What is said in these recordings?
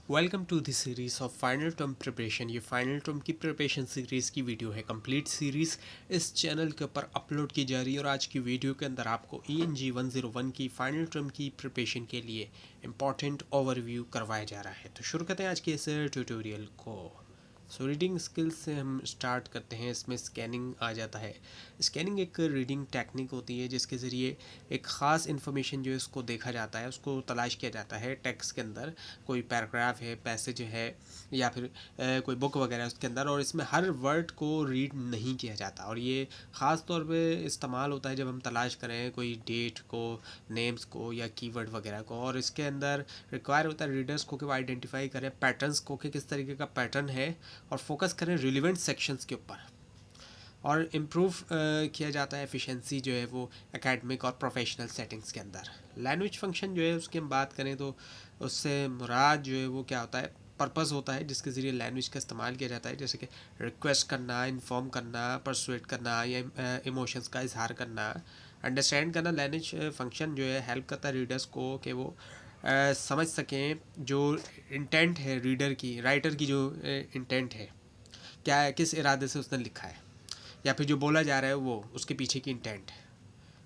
Welcome to the series of final term preparation. ये final term की preparation series की video है। Complete series इस चैनल के ऊपर अपलोड की जा रही है और आज की वीडियो के अंदर आपको ENG 101 की फाइनल टर्म की प्रिपरेशन के लिए इम्पॉर्टेंट ओवरव्यू करवाया जा रहा है। तो शुरू करते हैं आज के इस ट्यूटोरियल को। सो रीडिंग स्किल्स से हम स्टार्ट करते हैं। इसमें स्कैनिंग आ जाता है। स्कैनिंग एक रीडिंग टेक्निक होती है जिसके ज़रिए एक ख़ास इन्फॉर्मेशन जो है उसको देखा जाता है, उसको तलाश किया जाता है टेक्स्ट के अंदर। कोई पैराग्राफ है, पैसेज है या फिर कोई बुक वगैरह उसके अंदर, और इसमें हर वर्ड को रीड नहीं किया जाता। और ये ख़ास तौर पे इस्तेमाल होता है जब हम तलाश करें कोई डेट को, नेम्स को या कीवर्ड वगैरह को। और इसके अंदर रिक्वायर होता है रीडर्स को कि वो आइडेंटिफाई करें पैटर्न्स को कि किस तरीके का पैटर्न है, और फोकस करें रिलेवेंट सेक्शंस के ऊपर। और इम्प्रूव किया जाता है एफिशिएंसी जो है वो एकेडमिक और प्रोफेशनल सेटिंग्स के अंदर। लैंग्वेज फंक्शन जो है उसकी हम बात करें तो उससे मुराद जो है वो क्या होता है, पर्पस होता है जिसके ज़रिए लैंग्वेज का इस्तेमाल किया जाता है, जैसे कि रिक्वेस्ट करना, इन्फॉर्म करना, परसुएट करना या इमोशंस का इजहार करना। अंडरस्टैंड करना, लैंग्वेज फंक्शन जो है हेल्प करता है रीडर्स को कि वो समझ सकें जो इंटेंट है रीडर की, राइटर की जो इंटेंट है, क्या है, किस इरादे से उसने लिखा है, या फिर जो बोला जा रहा है वो उसके पीछे की इंटेंट है।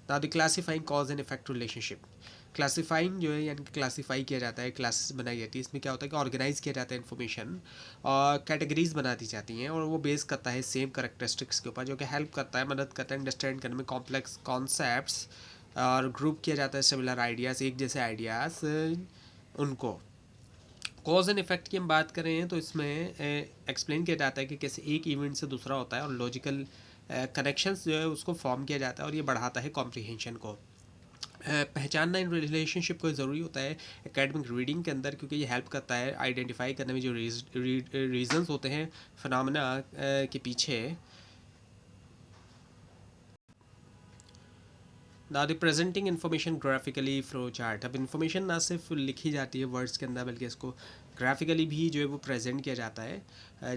Now the classifying cause and effect relationship. Classifying जो है यानी कि क्लासीफाई किया जाता है, क्लासेस बनाई जाती है। इसमें क्या होता है कि ऑर्गेनाइज किया जाता है इन्फॉर्मेशन और कैटेगरीज बना दी जाती हैं, और वो बेस करता है सेम करेक्टरिस्टिक्स के ऊपर, जो कि हेल्प करता है, मदद करता है अंडरस्टैंड करने में कॉम्प्लेक्स कॉन्सेप्ट्स। और ग्रुप किया जाता है सिमिलर आइडियाज़, एक जैसे आइडियाज़ उनको। कॉज एंड इफेक्ट की हम बात करें तो इसमें एक्सप्लेन किया जाता है कि कैसे एक इवेंट से दूसरा होता है, और लॉजिकल कनेक्शंस जो है उसको फॉर्म किया जाता है, और ये बढ़ाता है कॉम्प्रिहेंशन को। पहचानना इन रिलेशनशिप को ज़रूरी होता है एकेडमिक रीडिंग के अंदर, क्योंकि ये हेल्प करता है आइडेंटिफाई करने में जो रीजंस होते हैं फिनोमेना के पीछे। ना representing information graphically flow chart. अब इन्फॉर्मेशन ना सिर्फ लिखी जाती है वर्ड्स के अंदर, बल्कि इसको ग्राफिकली भी जो है वो प्रेजेंट किया जाता है,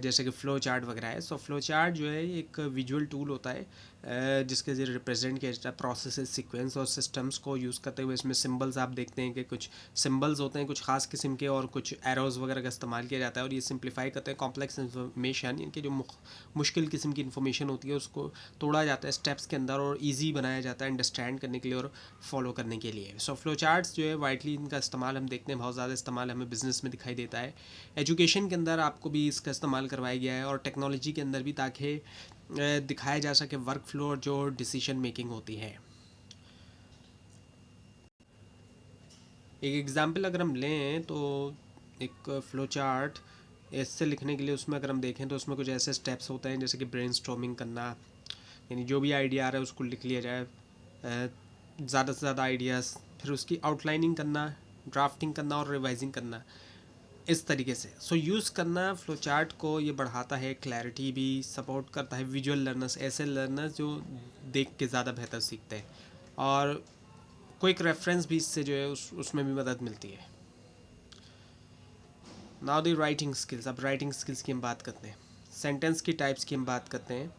जैसे कि फ़्लो चार्ट वगैरह है। सो फ्लो चार्ट जो है एक विजुअल टूल होता है जिसके ज़रिए रिप्रेजेंट किया जाता है प्रोसेस, सीक्वेंस और सिस्टम्स को यूज़ करते हुए। इसमें सिंबल्स आप देखते हैं कि कुछ सिंबल्स होते हैं कुछ खास किस्म के, और कुछ एरोज़ वगैरह का इस्तेमाल किया जाता है, और ये सिंप्लीफाई करते हैं कॉम्प्लेक्स इन्फॉर्मेशन, इनकी जो मुश्किल किस्म की इन्फॉर्मेशन होती है उसको तोड़ा जाता है स्टेप्स के अंदर, और ईजी बनाया जाता है अंडरस्टैंड करने के लिए और फॉलो करने के लिए। सो फ्लो चार्ट्स जो है वाइडली इनका इस्तेमाल हम देखते हैं, बहुत ज़्यादा इस्तेमाल हमें बिजनेस में दिखाई देता है। एजुकेशन के अंदर आपको भी इसका इस्तेमाल करवाया गया है, और टेक्नोलॉजी के अंदर भी, ताकि दिखाया जा सके वर्क फ्लो और जो डिसीजन मेकिंग होती है। एक एग्ज़ाम्पल अगर हम लें तो एक फ़्लो चार्ट इससे लिखने के लिए, उसमें अगर हम देखें तो उसमें कुछ ऐसे स्टेप्स होते हैं जैसे कि ब्रेनस्टॉर्मिंग करना, यानी जो भी आइडिया आ रहा है उसको लिख लिया जाए, ज़्यादा से ज़्यादा आइडियाज़, फिर उसकी आउटलाइनिंग करना, ड्राफ्टिंग करना और रिवाइजिंग करना, इस तरीके से। सो यूज़ करना फ्लो चार्ट को ये बढ़ाता है, क्लैरिटी भी सपोर्ट करता है विजुअल लर्नर्स, ऐसे लर्नर्स जो देख के ज़्यादा बेहतर सीखते हैं, और क्विक रेफरेंस भी इससे जो है उसमें भी मदद मिलती है। Now the writing skills. अब राइटिंग स्किल्स की हम बात करते हैं, सेंटेंस की टाइप्स की हम बात करते हैं।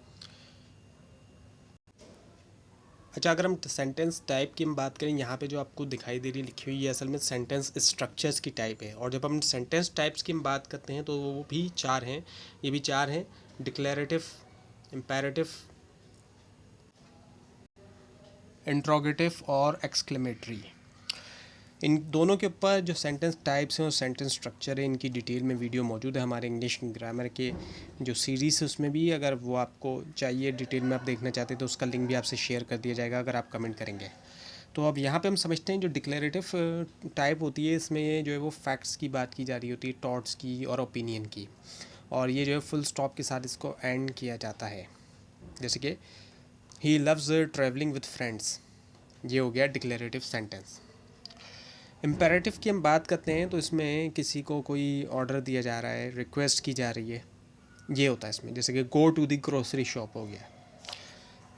अच्छा, अगर हम सेंटेंस टाइप की हम बात करें, यहाँ पे जो आपको दिखाई दे रही लिखी हुई है असल में सेंटेंस स्ट्रक्चर्स की टाइप है। और जब हम सेंटेंस टाइप्स की हम बात करते हैं तो वो भी चार हैं, ये भी चार हैं: डिक्लेरेटिव, इम्पेरेटिव, इंट्रोगेटिव और एक्सक्लेमेटरी। इन दोनों के ऊपर जो सेंटेंस टाइप्स हैं और सेंटेंस स्ट्रक्चर है, इनकी डिटेल में वीडियो मौजूद है हमारे इंग्लिश ग्रामर के जो सीरीज़ है उसमें भी। अगर वो आपको चाहिए डिटेल में आप देखना चाहते हैं तो उसका लिंक भी आपसे शेयर कर दिया जाएगा अगर आप कमेंट करेंगे। तो अब यहाँ पे हम समझते हैं जो डिक्लेरेटिव टाइप होती है, इसमें ये जो है वो फैक्ट्स की बात की जा रही होती है, थॉट्स की और ओपिनियन की, और ये जो है फुल स्टॉप के साथ इसको एंड किया जाता है। जैसे कि he loves travelling with friends, ये हो गया डिक्लेरेटिव सेंटेंस। इम्पेरेटिव की हम बात करते हैं तो इसमें किसी को कोई ऑर्डर दिया जा रहा है, रिक्वेस्ट की जा रही है, ये होता है इसमें, जैसे कि go to the grocery shop हो गया।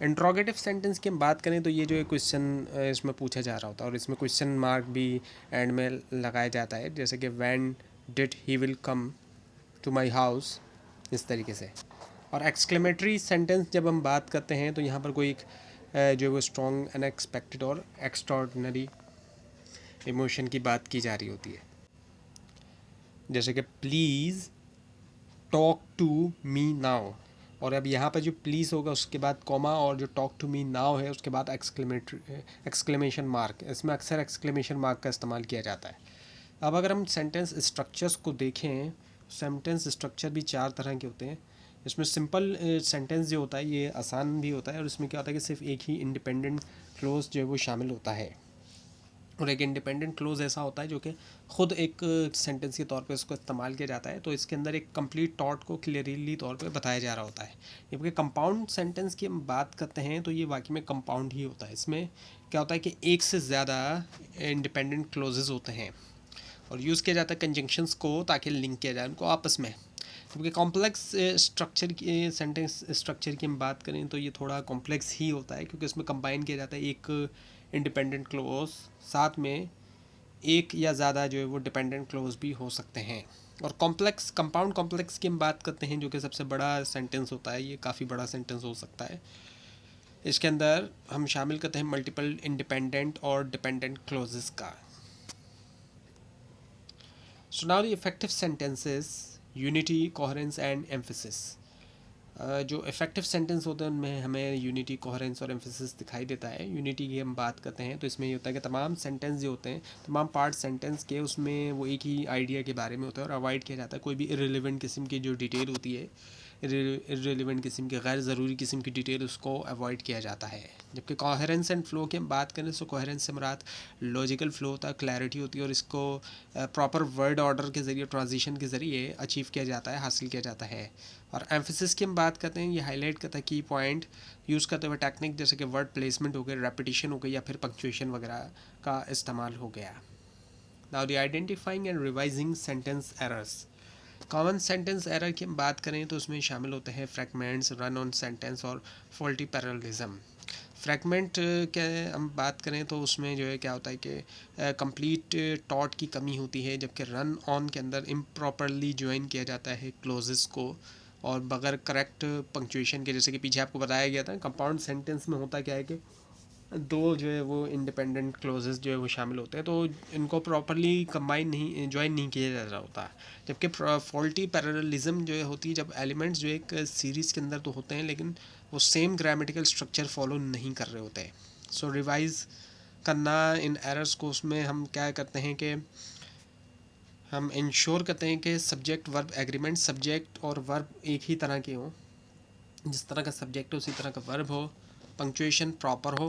इंट्रोगेटिव सेंटेंस की हम बात करें तो ये जो है क्वेश्चन इसमें पूछा जा रहा होता है, और इसमें क्वेश्चन मार्क भी एंड में लगाया जाता है, जैसे कि when did he will come to my house, इस तरीके से। और एक्सक्लेमेटरी सेंटेंस जब हम बात करते हैं तो यहाँ पर कोई एक जो है वो स्ट्रॉन्ग, अनएक्सपेक्टेड और एक्स्ट्राऑर्डिनरी इमोशन की बात की जा रही होती है। जैसे कि please talk to me now, और अब यहाँ पर जो प्लीज़ होगा उसके बाद कॉमा, और जो टॉक टू मी नाउ है उसके बाद एक्सक्लेमेशन मार्क, इसमें अक्सर एक्सक्लेमेशन मार्क का इस्तेमाल किया जाता है। अब अगर हम सेंटेंस स्ट्रक्चर्स को देखें, सेंटेंस स्ट्रक्चर भी 4 तरह के होते हैं। इसमें सिंपल सेंटेंस जो होता है ये आसान भी होता है, और इसमें क्या होता है कि सिर्फ एक ही इंडिपेंडेंट क्लोज जो है वो शामिल होता है, और एक इंडिपेंडेंट क्लोज ऐसा होता है जो कि ख़ुद एक सेंटेंस के तौर पे उसको इस्तेमाल किया जाता है, तो इसके अंदर एक कंप्लीट थॉट को क्लियरली तौर पे बताया जा रहा होता है। जबकि कंपाउंड सेंटेंस की हम बात करते हैं तो ये वाकई में कंपाउंड ही होता है। इसमें क्या होता है कि एक से ज़्यादा इंडिपेंडेंट क्लोजेज होते हैं और यूज़ किया जाता है कंजंक्शंस को ताकि लिंक किया जाए उनको आपस में। जबकि कॉम्प्लेक्स स्ट्रक्चर की, सेंटेंस स्ट्रक्चर की हम बात करें तो ये थोड़ा कॉम्प्लेक्स ही होता है, क्योंकि इसमें कंबाइन किया जाता है एक इंडिपेंडेंट क्लोज, साथ में एक या ज़्यादा जो है वो डिपेंडेंट क्लोज भी हो सकते हैं। और कॉम्प्लेक्स, कंपाउंड कॉम्प्लेक्स की हम बात करते हैं जो कि सबसे बड़ा सेंटेंस होता है, ये काफ़ी बड़ा सेंटेंस हो सकता है। इसके अंदर हम शामिल करते हैं मल्टीपल इंडिपेंडेंट और डिपेंडेंट क्लोजेस का। So now the effective sentences, unity, coherence and emphasis. जो इफेक्टिव सेंटेंस होते हैं उनमें हमें यूनिटी, कोहेरेंस और एम्फेसिस दिखाई देता है। यूनिटी की हम बात करते हैं तो इसमें ये होता है कि तमाम सेंटेंस जो होते हैं, तमाम पार्ट सेंटेंस के, उसमें वो एक ही आइडिया के बारे में होता है और अवॉइड किया जाता है कोई भी इररिलेवेंट किस्म की जो डिटेल होती है, इररिलेवेंट किस्म की, गैर ज़रूरी किस्म की डिटेल, उसको अवॉइड किया जाता है। जबकि कोहेरेंस एंड फ्लो की हम बात करें तो कोहेरेंस से मुराद लॉजिकल फ्लो होता है, क्लैरिटी होती है, और इसको प्रॉपर वर्ड ऑर्डर के ज़रिए, ट्रांजिशन के ज़रिए अचीव किया जाता है, हासिल किया जाता है। और एम्फेसिस की हम बात करते हैं, ये हाईलाइट करता है की पॉइंट यूज़ करते हुए टेक्निक, जैसे कि वर्ड प्लेसमेंट हो गया, रेपिटेशन हो गई, या फिर पंक्चुएशन वगैरह का इस्तेमाल हो गया। Now the identifying and revising sentence errors. Common sentence error की हम बात करें तो उसमें शामिल होते हैं फ्रैगमेंट्स, रन ऑन सेंटेंस और फॉल्टी पैरेललिज्म। फ्रैगमेंट के हम बात करें तो उसमें जो है क्या होता है कि कंप्लीट टॉट की कमी होती है, जबकि रन ऑन के अंदर इम्प्रॉपरली ज्वाइन किया जाता है क्लोजेस को और बगैर करेक्ट पंक्चुएशन के। जैसे कि पीछे आपको बताया गया था, कंपाउंड सेंटेंस में होता क्या है कि दो जो है वो इंडिपेंडेंट क्लोजेस जो है वो शामिल होते हैं, तो इनको प्रॉपरली कंबाइन नहीं, ज्वाइन नहीं किया जा रहा होता। जबकि फॉल्टी पैरेललिज्म जो है होती है जब एलिमेंट्स जो एक सीरीज़ के अंदर तो होते हैं लेकिन वो सेम ग्रामेटिकल स्ट्रक्चर फॉलो नहीं कर रहे होते। सो रिवाइज करना इन एरर्स को, उसमें हम क्या करते हैं कि हम इंश्योर करते हैं कि सब्जेक्ट वर्ब एग्रीमेंट, सब्जेक्ट और वर्ब एक ही तरह के हों, जिस तरह का सब्जेक्ट हो उसी तरह का वर्ब हो, पंक्चुएशन प्रॉपर हो,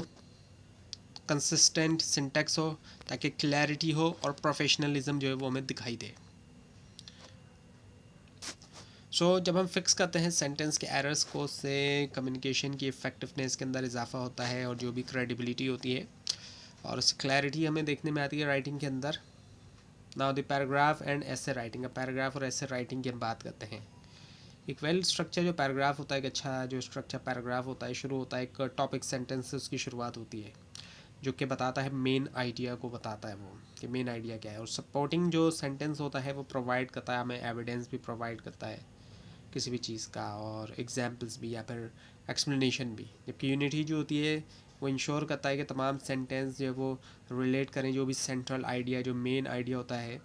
कंसिस्टेंट सिंटैक्स हो ताकि क्लैरिटी हो, और प्रोफेशनलिज्म जो है वो हमें दिखाई दे। जब हम फिक्स करते हैं सेंटेंस के एरर्स को, उससे कम्युनिकेशन की इफ़ेक्टिवनेस के अंदर इजाफा होता है और जो भी क्रेडिबिलिटी होती है और उससे क्लैरिटी हमें देखने में आती है राइटिंग के अंदर। नाउ द पैराग्राफ एंड ऐसे राइटिंग। पैराग्राफ और ऐसे राइटिंग की हम बात करते हैं। एक वेल स्ट्रक्चर जो पैराग्राफ होता है, एक अच्छा जो स्ट्रक्चर पैराग्राफ होता है, शुरू होता है एक टॉपिक सेंटेंस से, उसकी शुरुआत होती है जो कि बताता है मेन आइडिया को, बताता है वो कि मेन आइडिया क्या है। और सपोर्टिंग जो सेंटेंस होता है वो प्रोवाइड करता है हमें एविडेंस भी प्रोवाइड करता है किसी भी चीज़ का, और एग्जाम्पल्स भी या फिर एक्सप्लेनेशन भी। जबकि यूनिटी जो होती है वो इंश्योर करता है कि तमाम सेंटेंस जो है वो रिलेट करें जो भी सेंट्रल आइडिया, जो मेन आइडिया होता है।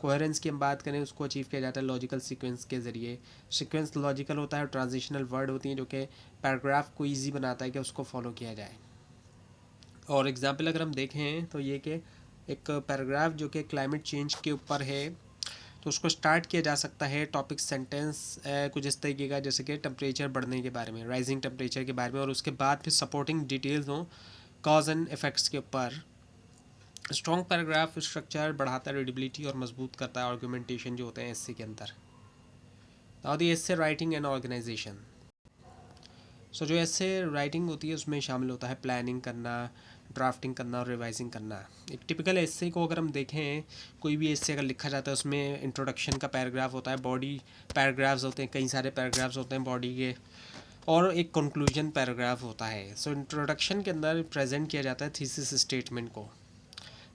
कोहेरेंस की हम बात करें, उसको अचीव किया जाता है लॉजिकल सीक्वेंस के ज़रिए। सीक्वेंस लॉजिकल होता है और ट्रांजिशनल वर्ड होती हैं जो कि पैराग्राफ को ईजी बनाता है कि उसको फॉलो किया जाए। और एग्जाम्पल अगर हम देखें तो ये कि एक पैराग्राफ जो कि क्लाइमेट चेंज के ऊपर है, तो उसको स्टार्ट किया जा सकता है टॉपिक सेंटेंस कुछ इस तरीके का, जैसे कि टेम्परेचर बढ़ने के बारे में, राइजिंग टेम्परेचर के बारे में, और उसके बाद फिर सपोर्टिंग डिटेल्स हों कॉज एंड इफ़ेक्ट्स के ऊपर। स्ट्रॉन्ग पैराग्राफ स्ट्रक्चर बढ़ाता है रीडेबिलिटी और मजबूत करता है आर्गूमेंटेशन जो होते हैं एस्से के अंदर। Now the essay writing and organization. जो एस्से राइटिंग होती है उसमें शामिल होता है प्लानिंग करना, ड्राफ्टिंग करना और रिवाइजिंग करना। एक टिपिकल एस्से को अगर हम देखें, कोई भी एस्से अगर लिखा जाता है उसमें इंट्रोडक्शन का पैराग्राफ होता है, बॉडी पैराग्राफ्स होते हैं, कई सारे पैराग्राफ्स होते हैं बॉडी के, और एक कंक्लूजन पैराग्राफ होता है। इंट्रोडक्शन के अंदर प्रेजेंट किया जाता है थीसिस स्टेटमेंट को,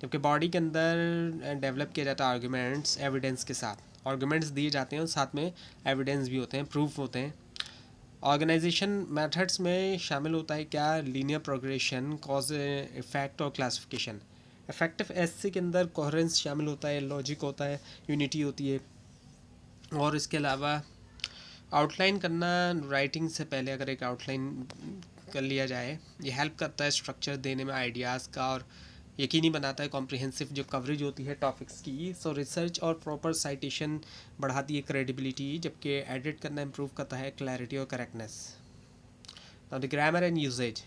जबकि बॉडी के अंदर डेवलप किया जाता है आर्गूमेंट्स एविडेंस के साथ। आर्गूमेंट्स दिए जाते हैं और साथ में एविडेंस भी होते हैं, प्रूफ होते हैं। ऑर्गेनाइजेशन मेथड्स में शामिल होता है क्या, लीनियर प्रोग्रेशन, कॉज इफेक्ट और क्लासिफिकेशन। इफेक्टिव एसे के अंदर कोहेरेंस शामिल होता है, लॉजिक होता है, यूनिटी होती है, और इसके अलावा आउटलाइन करना। राइटिंग से पहले अगर एक आउटलाइन कर लिया जाए, ये हेल्प करता है स्ट्रक्चर देने में आइडियाज़ का, और यकीनी बनाता है कॉम्प्रिहेंसिव जो कवरेज होती है टॉपिक्स की। सो रिसर्च और प्रॉपर साइटेशन बढ़ाती है क्रेडिबिलिटी, जबकि एडिट करना इम्प्रूव करता है क्लैरिटी और correctness. Now the grammar and usage,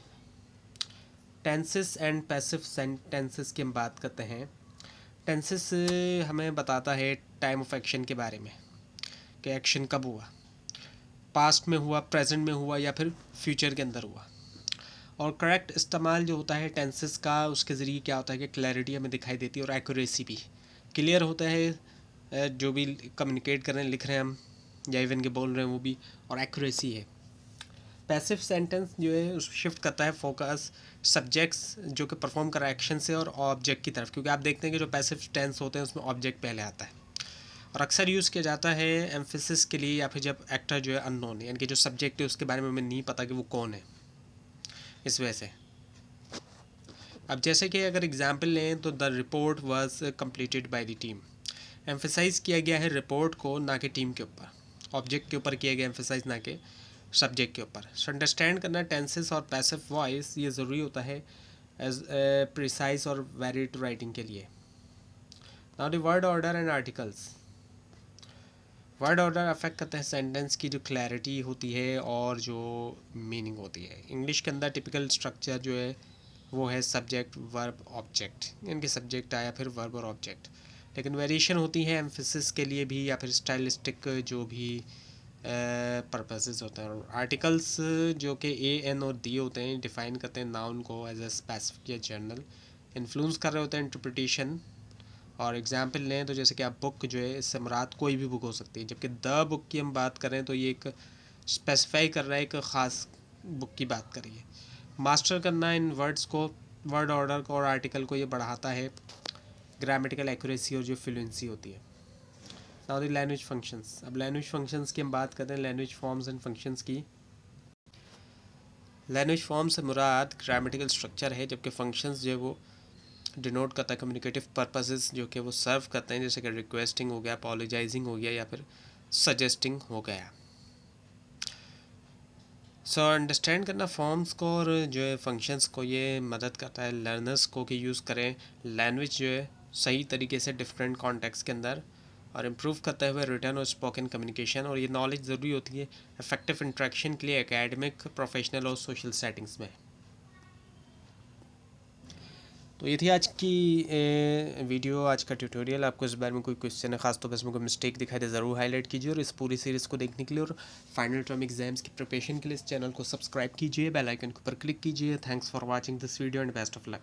tenses and passive sentences की हम बात करते हैं। टेंसेस हमें बताता है टाइम ऑफ एक्शन के बारे में, कि एक्शन कब हुआ, पास्ट में हुआ, प्रेजेंट में हुआ, या फिर फ्यूचर के अंदर हुआ। और करेक्ट इस्तेमाल जो होता है टेंसेस का, उसके ज़रिए क्या होता है कि क्लैरिटी हमें दिखाई देती है और एक्यूरेसी भी क्लियर होता है। जो भी कम्युनिकेट कर रहे हैं, लिख रहे हैं हम, या इवन के बोल रहे हैं वो भी, और एक्यूरेसी है। पैसिव सेंटेंस जो है उस शिफ्ट करता है फोकस सब्जेक्ट्स जो कि परफॉर्म कर रहा है एक्शन से, और ऑब्जेक्ट की तरफ, क्योंकि आप देखते हैं कि जो पैसिव टेंस होते हैं उसमें ऑब्जेक्ट पहले आता है, और अक्सर यूज़ किया जाता है एम्फेसिस के लिए, या फिर जब एक्टर जो है अननोन है, यानी कि जो सब्जेक्ट है उसके बारे में हमें नहीं पता कि वो कौन है, इस वजह से। अब जैसे कि अगर एग्जांपल लें तो the report was completed by the team, emphasize किया गया है रिपोर्ट को, ना कि टीम के ऊपर, ऑब्जेक्ट के ऊपर किया गया एम्फेसाइज, ना कि सब्जेक्ट के ऊपर। सो अंडरस्टैंड करना टेंसेस और पैसिव वॉइस ये ज़रूरी होता है एज प्रिसाइज और वेरिड राइटिंग के लिए। Now the word order and articles, word order affect करते हैं सेंटेंस की जो क्लैरिटी होती है और जो मीनिंग होती है। इंग्लिश के अंदर टिपिकल स्ट्रक्चर जो है वो है सब्जेक्ट वर्ब ऑब्जेक्ट, इनके सब्जेक्ट आया फिर वर्ब और ऑब्जेक्ट, लेकिन वेरिएशन होती है एम्फेसिस के लिए भी, या फिर स्टाइलिस्टिक जो भी पर्पसेस होते हैं। और आर्टिकल्स जो कि ए एन और दी होते हैं डिफाइन करते हैं नाउन को एज ए स्पेसिफिक या जनरल, इन्फ्लुएंस कर रहे होते हैं इंटरप्रिटेशन। और एग्जांपल लें तो जैसे कि आप बुक जो है, इससे मुराद कोई भी बुक हो सकती है, जबकि द बुक की हम बात करें तो ये एक स्पेसिफाई कर रहा है, एक ख़ास बुक की बात करिए। मास्टर करना इन वर्ड्स को, वर्ड ऑर्डर को और आर्टिकल को, ये बढ़ाता है ग्रामेटिकल एक्यूरेसी और जो फ्लुएंसी होती है। नाउ द लैंग्वेज फंक्शंस, अब लैंग्वेज फंक्शंस की हम बात करते हैं, लैंग्वेज फॉर्म्स एंड फंक्शंस की। लैंग्वेज फॉर्म से मुराद ग्रामेटिकल स्ट्रक्चर है, जबकि फंक्शंस जो है वो डिनोट करता है कम्युनिकेटिव पर्पसेस जो कि वो सर्व करते हैं, जैसे कि रिक्वेस्टिंग हो गया, अपॉलोजाइजिंग हो गया, या फिर सजेस्टिंग हो गया। सो अंडरस्टैंड करना फॉर्म्स को और जो है फंक्शंस को, ये मदद करता है लर्नर्स को कि यूज़ करें लैंग्वेज जो है सही तरीके से डिफरेंट कॉन्टेक्स्ट के अंदर, और इम्प्रूव करते हुए रिटर्न और स्पोकन कम्युनिकेशन। और ये नॉलेज ज़रूरी होती है इफेक्टिव इंट्रैक्शन के लिए एकेडमिक, प्रोफेशनल और सोशल सेटिंग्स में। तो ये थी आज की वीडियो, आज का ट्यूटोरियल। आपको इस बारे में कोई क्वेश्चन है ख़ास तो बस में कोई मिस्टेक दिखाई दे, ज़रूर हाईलाइट कीजिए। और इस पूरी सीरीज़ को देखने के लिए और फाइनल टर्म एग्जाम्स की प्रिपरेशन के लिए इस चैनल को सब्सक्राइब कीजिए, बेल आइकन के ऊपर क्लिक कीजिए। Thanks for watching this video and best of luck.